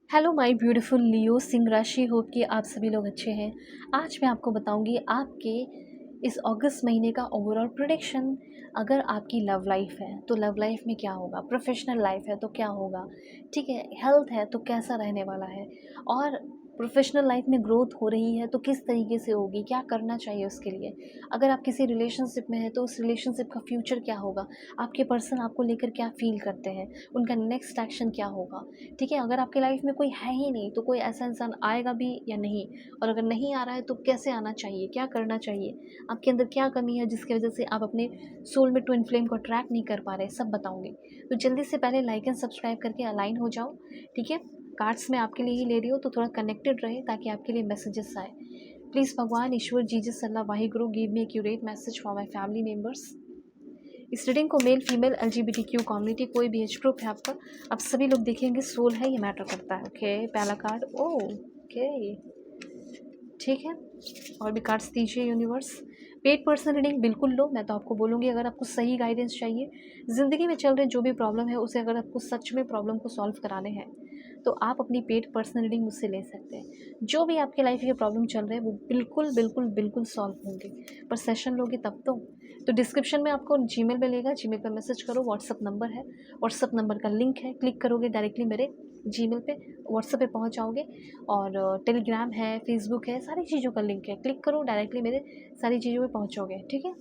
Hello my beautiful लियो सिंह राशि, hope कि आप सभी लोग अच्छे हैं। आज मैं आपको बताऊंगी आपके इस अगस्त महीने का ओवरऑल प्रेडिक्शन। अगर आपकी लव लाइफ है तो लव लाइफ में क्या होगा, प्रोफेशनल लाइफ है तो क्या होगा, ठीक है, हेल्थ है तो कैसा रहने वाला है, और प्रोफेशनल लाइफ में ग्रोथ हो रही है तो किस तरीके से होगी, क्या करना चाहिए उसके लिए। अगर आप किसी रिलेशनशिप में हैं तो उस रिलेशनशिप का फ्यूचर क्या होगा, आपके पर्सन आपको लेकर क्या फील करते हैं, उनका नेक्स्ट एक्शन क्या होगा। ठीक है, अगर आपकी लाइफ में कोई है ही नहीं तो कोई ऐसा इंसान आएगा भी या नहीं, और अगर नहीं आ रहा है तो कैसे आना चाहिए, क्या करना चाहिए, आपके अंदर क्या कमी है जिसकी वजह से आप अपने सोलमेट ट्विन फ्लेम को अट्रैक्ट नहीं कर पा रहे, सब बताऊंगी। तो जल्दी से पहले लाइक एंड सब्सक्राइब करके अलाइन हो जाओ। ठीक है, कार्ड्स मैं आपके लिए ही ले रही हूँ तो थोड़ा कनेक्टेड रहे ताकि आपके लिए मैसेजेस आए। प्लीज़ भगवान ईश्वर Jesus Allah Waheguru give me accurate message for my family members. इस रीडिंग को मेल फीमेल LGBTQ कम्युनिटी कोई भी एज ग्रुप है आपका, आप सभी लोग देखेंगे, सोल है ये मैटर करता है। ओके, पहला कार्ड, ओके, ठीक है, और भी कार्ड्स दीजिए यूनिवर्स। पेड पर्सनल रीडिंग बिल्कुल लो, मैं तो आपको बोलूँगी अगर आपको सही गाइडेंस चाहिए, ज़िंदगी में चल रहे जो भी प्रॉब्लम है उसे अगर आपको सच में प्रॉब्लम को सॉल्व कराने हैं तो आप अपनी पेड पर्सनल रीडिंग मुझसे ले सकते हैं। जो भी आपके लाइफ के प्रॉब्लम चल रहे हैं वो बिल्कुल बिल्कुल बिल्कुल सॉल्व होंगे, पर सेशन लोगे तब तो डिस्क्रिप्शन में आपको जीमेल मिलेगा, जीमेल पर मैसेज करो, व्हाट्सअप नंबर है, व्हाट्सअप नंबर का लिंक है, क्लिक करोगे डायरेक्टली मेरे जीमेल पे, व्हाट्सएप पे पहुंच जाओगे। और टेलीग्राम है, फेसबुक है, सारी चीज़ों का लिंक है, क्लिक करो डायरेक्टली मेरे सारी चीज़ों पे पहुंचोगे। ठीक है,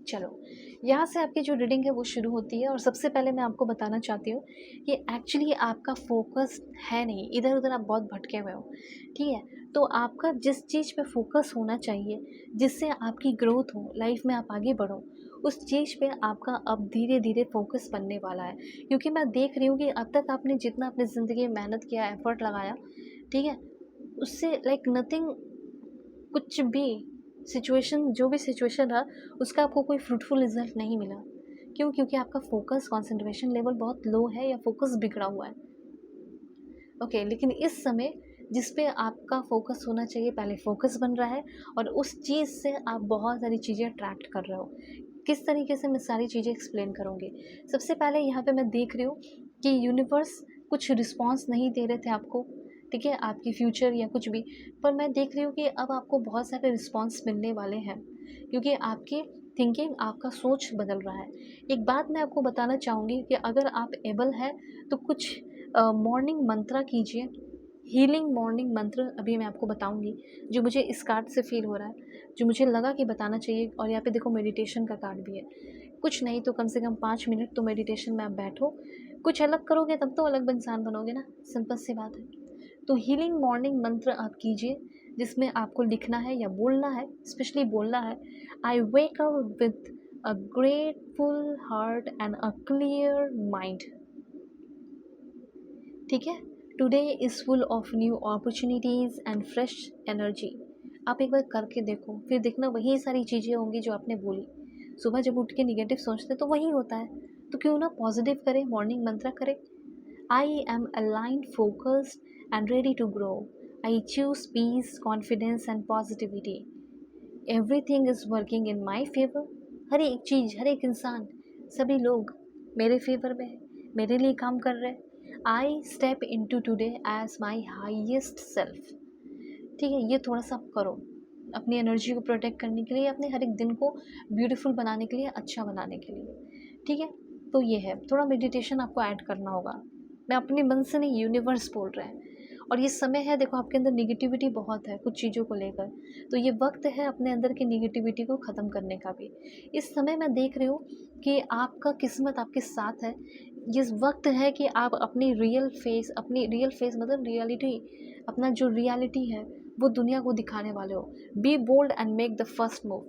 चलो, यहाँ से आपकी जो रीडिंग है वो शुरू होती है। और सबसे पहले मैं आपको बताना चाहती हूँ कि एक्चुअली आपका फोकस है नहीं, इधर उधर आप बहुत भटके हुए हो। ठीक है, तो आपका जिस चीज़ पे फोकस होना चाहिए, जिससे आपकी ग्रोथ हो, लाइफ में आप आगे बढ़ो, उस चीज़ पे आपका अब धीरे धीरे फोकस बनने वाला है। क्योंकि मैं देख रही हूँ कि अब तक आपने जितना अपनी ज़िंदगी में मेहनत किया, एफर्ट लगाया, ठीक है, उससे लाइक नथिंग, कुछ भी सिचुएशन, जो भी सिचुएशन रहा उसका आपको कोई फ्रूटफुल रिजल्ट नहीं मिला। क्यों? क्योंकि आपका फोकस, कंसंट्रेशन लेवल बहुत लो है या फोकस बिगड़ा हुआ है। ओके, लेकिन इस समय जिस पे आपका फोकस होना चाहिए, पहले फोकस बन रहा है और उस चीज़ से आप बहुत सारी चीज़ें अट्रैक्ट कर रहे हो। किस तरीके से, मैं सारी चीज़ें एक्सप्लेन करूँगी। सबसे पहले यहाँ पे मैं देख रही हूँ कि यूनिवर्स कुछ रिस्पॉन्स नहीं दे रहे थे आपको, ठीक है, आपकी फ्यूचर या कुछ भी, पर मैं देख रही हूँ कि अब आपको बहुत सारे रिस्पॉन्स मिलने वाले हैं, क्योंकि आपकी थिंकिंग, आपका सोच बदल रहा है। एक बात मैं आपको बताना चाहूँगी कि अगर आप एबल है तो कुछ मॉर्निंग मंत्रा कीजिए, हीलिंग मॉर्निंग मंत्र अभी मैं आपको बताऊंगी, जो मुझे इस कार्ड से फील हो रहा है, जो मुझे लगा कि बताना चाहिए। और यहाँ पे देखो मेडिटेशन का कार्ड भी है। कुछ नहीं तो कम से कम 5 मिनट तो मेडिटेशन में आप बैठो, कुछ अलग करोगे तब तो अलग इंसान बनोगे ना, सिंपल सी बात है। तो हीलिंग मॉर्निंग मंत्र आप कीजिए, जिसमें आपको लिखना है या बोलना है, स्पेशली बोलना है, I wake up with a grateful heart and a clear mind. ठीक है, today is full of new opportunities and fresh energy. आप एक बार करके देखो, फिर देखना वही सारी चीज़ें होंगी जो आपने बोली। सुबह जब उठ के निगेटिव सोचते तो वही होता है, तो क्यों ना पॉजिटिव करें, मॉर्निंग मंत्र करें। I am aligned, focused and ready to grow. I choose peace, confidence and positivity. Everything is working in my favour. हर एक चीज़, हर एक इंसान, सभी लोग मेरे फेवर में है, मेरे लिए काम कर रहे हैं। I step in to today as my highest self. ठीक है, ये थोड़ा सा आप करो अपनी एनर्जी को प्रोटेक्ट करने के लिए, अपने हर एक दिन को ब्यूटीफुल बनाने के लिए, अच्छा बनाने के लिए। ठीक है, तो ये है, थोड़ा मेडिटेशन आपको ऐड करना होगा। मैं अपने मन से नहीं, यूनिवर्स बोल रहे हैं। और ये समय है, देखो आपके अंदर निगेटिविटी बहुत है कुछ चीज़ों को लेकर, तो ये वक्त है अपने अंदर की निगेटिविटी को ख़त्म करने का भी। इस समय मैं देख रही हूँ कि आपका किस्मत आपके साथ है। ये वक्त है कि आप अपनी रियल फेस मतलब रियलिटी, अपना जो रियलिटी है वो दुनिया को दिखाने वाले हो। Be bold and make the first move.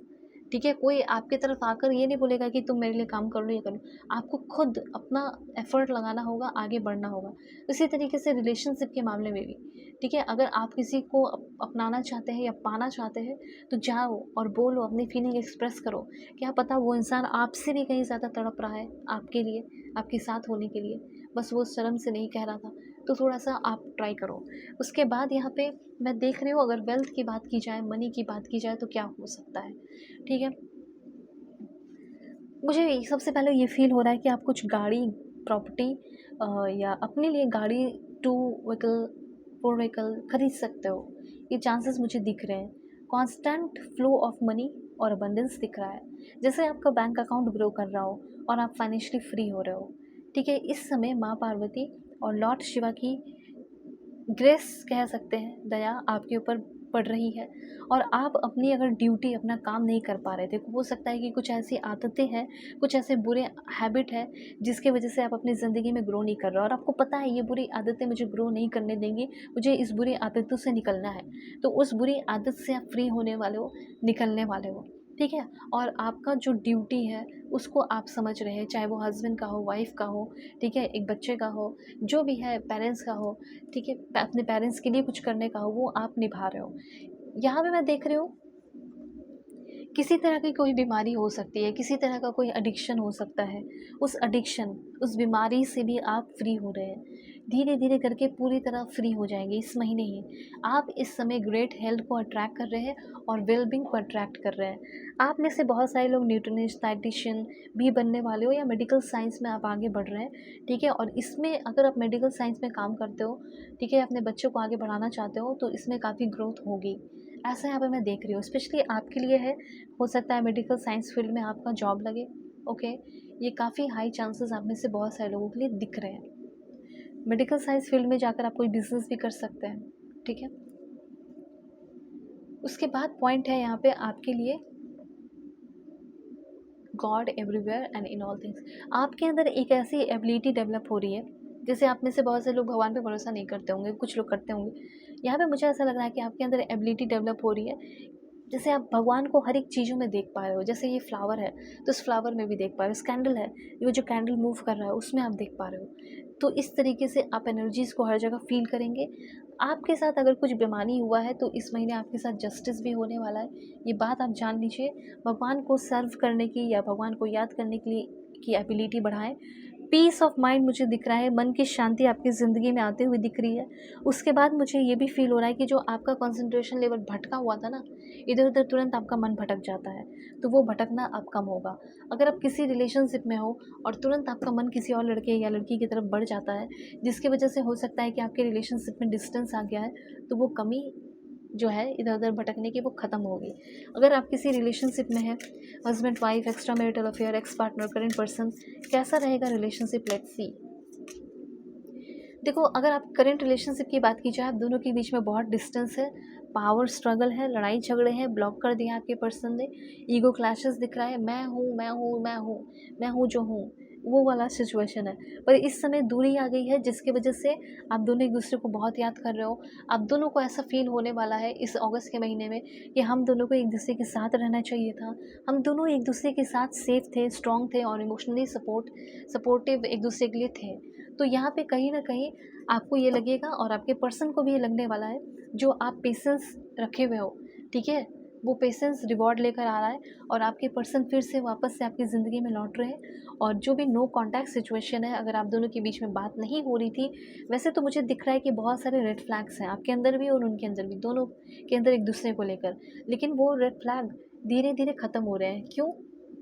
ठीक है, कोई आपकी तरफ आकर ये नहीं बोलेगा कि तुम मेरे लिए काम कर लो, ये कर लो। आपको खुद अपना एफर्ट लगाना होगा, आगे बढ़ना होगा। इसी तरीके से रिलेशनशिप के मामले में भी, ठीक है, अगर आप किसी को अपनाना चाहते हैं या पाना चाहते हैं तो जाओ और बोलो, अपनी फीलिंग एक्सप्रेस करो। क्या पता वो इंसान आपसे भी कहीं ज़्यादा तड़प रहा है आपके लिए, आपके साथ होने के लिए, बस वो शर्म से नहीं कह रहा था। तो थोड़ा सा आप ट्राई करो। उसके बाद यहाँ पे मैं देख रही हूँ, अगर वेल्थ की बात की जाए, मनी की बात की जाए तो क्या हो सकता है। ठीक है, मुझे सबसे पहले ये फ़ील हो रहा है कि आप कुछ गाड़ी, प्रॉपर्टी या अपने लिए गाड़ी 2 व्हीकल 4 व्हीकल खरीद सकते हो, ये चांसेस मुझे दिख रहे हैं। कांस्टेंट फ्लो ऑफ मनी और अबंडेंस दिख रहा है, जैसे आपका बैंक अकाउंट ग्रो कर रहा हो और आप फाइनेंशियली फ्री हो रहे हो। ठीक है, इस समय माँ पार्वती और लॉर्ड शिवा की ग्रेस कह सकते हैं, दया आपके ऊपर पड़ रही है। और आप अपनी अगर ड्यूटी अपना काम नहीं कर पा रहे थे, हो सकता है कि कुछ ऐसी आदतें हैं, कुछ ऐसे बुरे हैबिट है जिसके वजह से आप अपनी ज़िंदगी में ग्रो नहीं कर रहे हो और आपको पता है ये बुरी आदतें मुझे ग्रो नहीं करने देंगी, मुझे इस बुरी आदतों से निकलना है। तो उस बुरी आदत से आप फ्री होने वाले हो, निकलने वाले हो। ठीक है, और आपका जो ड्यूटी है उसको आप समझ रहे हैं, चाहे वो हस्बैंड का हो, वाइफ का हो, ठीक है, एक बच्चे का हो, जो भी है, पेरेंट्स का हो, ठीक है, अपने पेरेंट्स के लिए कुछ करने का हो, वो आप निभा रहे हो। यहाँ पे मैं देख रही हूँ किसी तरह की कोई बीमारी हो सकती है, किसी तरह का कोई एडिक्शन हो सकता है। उस एडिक्शन, उस बीमारी से भी आप फ्री हो रहे हैं। धीरे धीरे करके पूरी तरह फ्री हो जाएंगे इस महीने ही। आप इस समय ग्रेट हेल्थ को अट्रैक्ट कर रहे हैं और वेलबींग को अट्रैक्ट कर रहे हैं। आप में से बहुत सारे लोग न्यूट्रिनिस्ट, डाइटिशियन भी बनने वाले हो या मेडिकल साइंस में आप आगे बढ़ रहे हैं। ठीक है, और इसमें अगर आप मेडिकल साइंस में काम करते हो, ठीक है, अपने बच्चों को आगे बढ़ाना चाहते हो, तो इसमें काफ़ी ग्रोथ होगी। ऐसा यहाँ पे मैं देख रही हूँ, स्पेशली आपके लिए है। हो सकता है मेडिकल साइंस फील्ड में आपका जॉब लगे। ओके, ये काफ़ी हाई चांसेस आप में से बहुत सारे लोगों के लिए दिख रहे हैं। मेडिकल साइंस फील्ड में जाकर आप कोई बिजनेस भी कर सकते हैं। ठीक है, उसके बाद पॉइंट है यहाँ पे आपके लिए God everywhere and in all things. आपके अंदर एक ऐसी एबिलिटी डेवलप हो रही है, जैसे आप में से बहुत से लोग भगवान पे भरोसा नहीं करते होंगे, कुछ लोग करते होंगे। यहाँ पे मुझे ऐसा लग रहा है कि आपके अंदर एबिलिटी डेवलप हो रही है, जैसे आप भगवान को हर एक चीज़ों में देख पा रहे हो। जैसे ये फ्लावर है तो इस फ्लावर में भी देख पा रहे हो, इस कैंडल है, ये जो कैंडल मूव कर रहा है उसमें आप देख पा रहे हो। तो इस तरीके से आप एनर्जीज़ को हर जगह फील करेंगे। आपके साथ अगर कुछ बेईमानी हुआ है तो इस महीने आपके साथ जस्टिस भी होने वाला है, ये बात आप जान लीजिए। भगवान को सर्व करने की या भगवान को याद करने के लिए की एबिलिटी बढ़ाएं। पीस ऑफ माइंड मुझे दिख रहा है, मन की शांति आपकी ज़िंदगी में आते हुए दिख रही है। उसके बाद मुझे ये भी फील हो रहा है कि जो आपका कंसंट्रेशन लेवल भटका हुआ था ना, इधर उधर तुरंत आपका मन भटक जाता है, तो वो भटकना अब कम होगा। अगर आप किसी रिलेशनशिप में हो और तुरंत आपका मन किसी और लड़के या लड़की की तरफ बढ़ जाता है, जिसकी वजह से हो सकता है कि आपके रिलेशनशिप में डिस्टेंस आ गया है, तो वो कमी जो है इधर उधर भटकने की वो ख़त्म होगी। अगर आप किसी रिलेशनशिप में हैं, husband wife, extra marital affair, ex partner, current person, कैसा रहेगा रिलेशनशिप, लेट्स सी। देखो, अगर आप करंट रिलेशनशिप की बात की जाए, आप दोनों के बीच में बहुत डिस्टेंस है, पावर स्ट्रगल है, लड़ाई झगड़े हैं, ब्लॉक कर दिया आपके पर्सन ने, ईगो क्लैशेस दिख रहा है, मैं हूँ मैं हूँ मैं हूँ, मैं हूँ जो हूँ, वो वाला सिचुएशन है। पर इस समय दूरी आ गई है, जिसकी वजह से आप दोनों एक दूसरे को बहुत याद कर रहे हो। आप दोनों को ऐसा फील होने वाला है इस अगस्त के महीने में कि हम दोनों को एक दूसरे के साथ रहना चाहिए था, हम दोनों एक दूसरे के साथ सेफ थे, स्ट्रॉन्ग थे और इमोशनली सपोर्टिव एक दूसरे के लिए थे। तो यहाँ पे कहीं ना कहीं आपको ये लगेगा और आपके पर्सन को भी ये लगने वाला है, जो आप पेशेंस रखे हुए हो, ठीक है, वो पेशेंस रिवॉर्ड लेकर आ रहा है और आपके पर्सन फिर से वापस से आपकी ज़िंदगी में लौट रहे हैं। और जो भी नो कांटेक्ट सिचुएशन है, अगर आप दोनों के बीच में बात नहीं हो रही थी, वैसे तो मुझे दिख रहा है कि बहुत सारे रेड फ्लैग्स हैं आपके अंदर भी और उनके अंदर भी, दोनों के अंदर एक दूसरे को लेकर, लेकिन वो रेड फ्लैग धीरे धीरे ख़त्म हो रहे हैं। क्यों?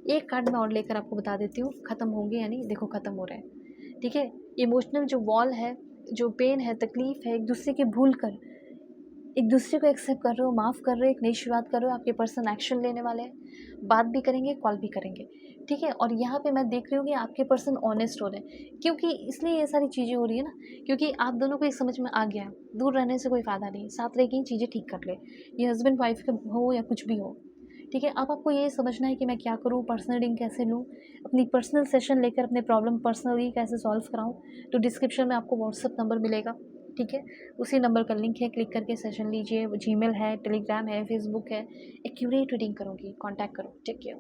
एक कार्ड मैं और लेकर आपको बता देती हूँ, ख़त्म होंगे, यानी देखो ख़त्म हो रहे हैं। ठीक है, इमोशनल जो वॉल है, जो पेन है, तकलीफ़ है, एक दूसरे के भूल कर एक दूसरे को एक्सेप्ट कर रहे हो, माफ़ कर रहे हो, एक नई शुरुआत कर रहे हो। आपके पर्सन एक्शन लेने वाले हैं, बात भी करेंगे, कॉल भी करेंगे। ठीक है, और यहाँ पे मैं देख रही हूँ कि आपके पर्सन ऑनेस्ट हो रहे हैं, क्योंकि इसलिए ये सारी चीज़ें हो रही है ना, क्योंकि आप दोनों को ये समझ में आ गया है, दूर रहने से कोई फ़ायदा नहीं, साथ रह के ही चीज़ें ठीक कर ले। ये हस्बैंड वाइफ का हो या कुछ भी हो। ठीक है, अब आपको ये समझना है कि मैं क्या करूँ, पर्सनल रीडिंग कैसे लूँ, अपनी पर्सनल सेशन लेकर अपने प्रॉब्लम पर्सनली कैसे सॉल्व कराऊँ। तो डिस्क्रिप्शन में आपको व्हाट्सअप नंबर मिलेगा, ठीक है, उसी नंबर का लिंक है, क्लिक करके सेशन लीजिए। जीमेल है, टेलीग्राम है, फेसबुक है। एक्यूरेट रीडिंग करूँगी, कॉन्टैक्ट करो। Take care.